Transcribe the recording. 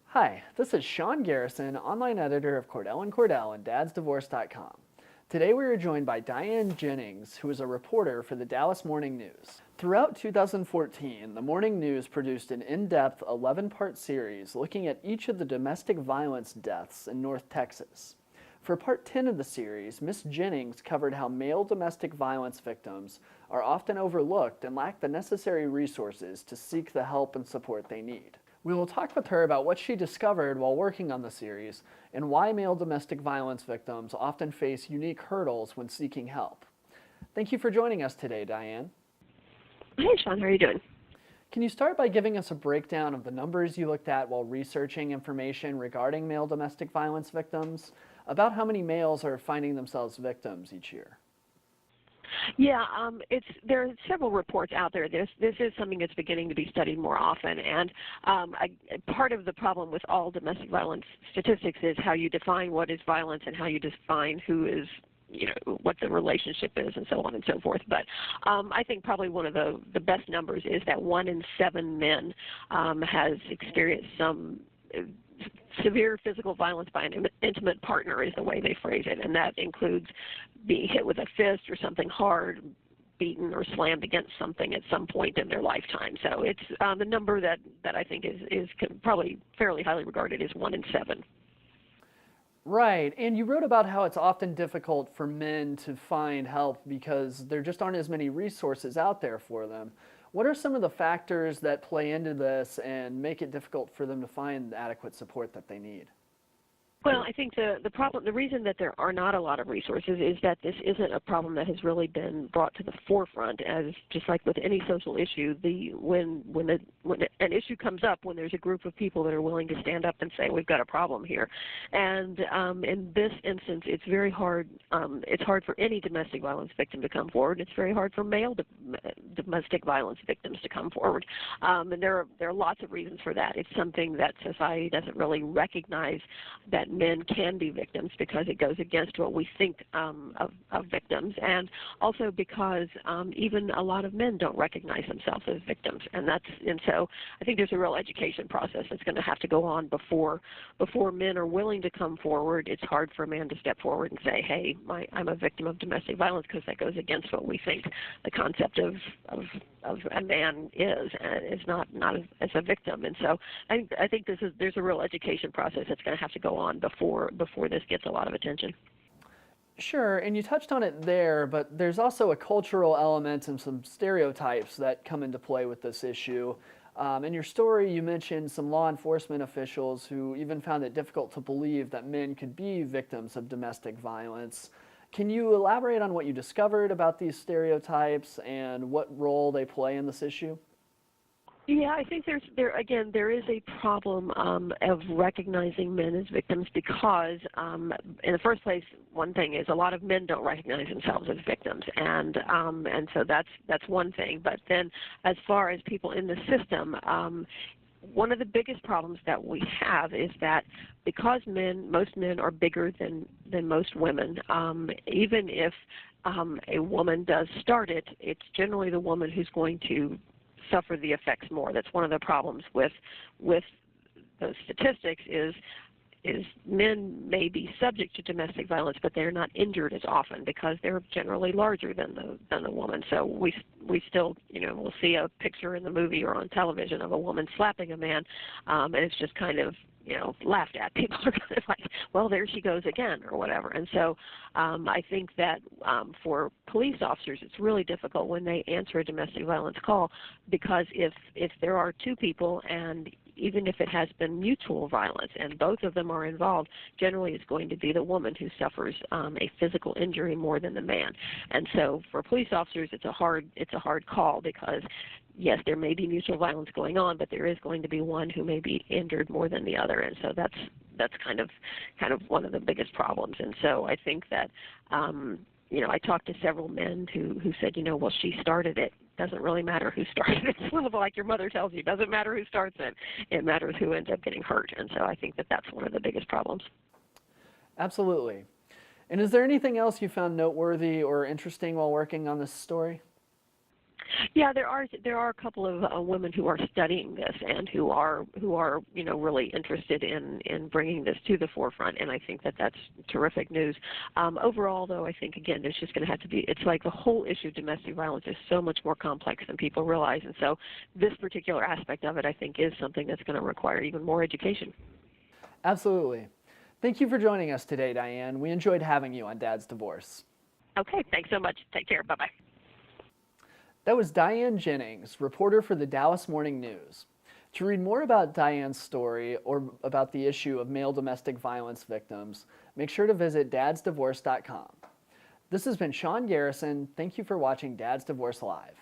Hi, this is Sean Garrison, online editor of Cordell & Cordell and DadsDivorce.com. Today we are joined by Diane Jennings, who is a reporter for the Dallas Morning News. Throughout 2014, the Morning News produced an in-depth 11-part series looking at each of the domestic violence deaths in North Texas. For part 10 of the series, Ms. Jennings covered how male domestic violence victims are often overlooked and lack the necessary resources to seek the help and support they need. We will talk with her about what she discovered while working on the series and why male domestic violence victims often face unique hurdles when seeking help. Thank you for joining us today, Diane. Hey, Sean, how are you doing? Can you start by giving us a breakdown of the numbers you looked at while researching information regarding male domestic violence victims? About how many males are finding themselves victims each year? Yeah, there are several reports out there. This is something that's beginning to be studied more often, and part of the problem with all domestic violence statistics is how you define what is violence and how you define who is, what the relationship is and so on and so forth. But I think probably one of the best numbers is that 1 in 7 men has experienced some severe physical violence by an intimate partner is the way they phrase it, and that includes being hit with a fist or something hard, beaten or slammed against something at some point in their lifetime. So it's the number that I think is probably fairly highly regarded is 1 in 7. Right, and you wrote about how it's often difficult for men to find help because there just aren't as many resources out there for them. What are some of the factors that play into this and make it difficult for them to find the adequate support that they need? Well, I think the reason that there are not a lot of resources is that this isn't a problem that has really been brought to the forefront. As just like with any social issue, when an issue comes up, when there's a group of people that are willing to stand up and say we've got a problem here, and in this instance, it's very hard. It's hard for any domestic violence victim to come forward. It's very hard for male domestic violence victims to come forward, and there are lots of reasons for that. It's something that society doesn't really recognize that men can be victims because it goes against what we think of victims, and also because even a lot of men don't recognize themselves as victims, and so I think there's a real education process that's going to have to go on before men are willing to come forward. It's hard for a man to step forward and say, hey, I'm a victim of domestic violence, because that goes against what we think the concept of a man is not as a victim. And so I think there's a real education process that's going to have to go on before this gets a lot of attention. Sure, and you touched on it there, but there's also a cultural element and some stereotypes that come into play with this issue. In your story, you mentioned some law enforcement officials who even found it difficult to believe that men could be victims of domestic violence. Can you elaborate on what you discovered about these stereotypes and what role they play in this issue? Yeah, I think there is a problem of recognizing men as victims because, in the first place, one thing is a lot of men don't recognize themselves as victims, and so that's one thing. But then, as far as people in the system, one of the biggest problems that we have is that because most men are bigger than most women, even if a woman does start it, it's generally the woman who's going to suffer the effects more. That's one of the problems with those statistics is men may be subject to domestic violence, but they're not injured as often because they're generally larger than the woman. So we still, we'll see a picture in the movie or on television of a woman slapping a man, and it's just kind of, laughed at. People are kind of like, well, there she goes again, or whatever. And so I think that for police officers, it's really difficult when they answer a domestic violence call, because if there are two people, and even if it has been mutual violence and both of them are involved, generally it's going to be the woman who suffers a physical injury more than the man. And so for police officers, it's a hard call, because yes, there may be mutual violence going on, but there is going to be one who may be injured more than the other, and so that's kind of one of the biggest problems. And so I think that I talked to several men who said, well, she started it. Doesn't really matter who started it. It's a little like your mother tells you. It doesn't matter who starts it. It matters who ends up getting hurt. And so I think that that's one of the biggest problems. Absolutely. And is there anything else you found noteworthy or interesting while working on this story? Yeah, there are a couple of women who are studying this and who are really interested in bringing this to the forefront, and I think that that's terrific news. Overall, though, I think again there's just going to have to be. It's like the whole issue of domestic violence is so much more complex than people realize, and so this particular aspect of it, I think, is something that's going to require even more education. Absolutely. Thank you for joining us today, Diane. We enjoyed having you on Dad's Divorce. Okay, thanks so much. Take care. Bye bye. That was Diane Jennings, reporter for the Dallas Morning News. To read more about Diane's story or about the issue of male domestic violence victims, make sure to visit dadsdivorce.com. This has been Sean Garrison. Thank you for watching Dad's Divorce Live.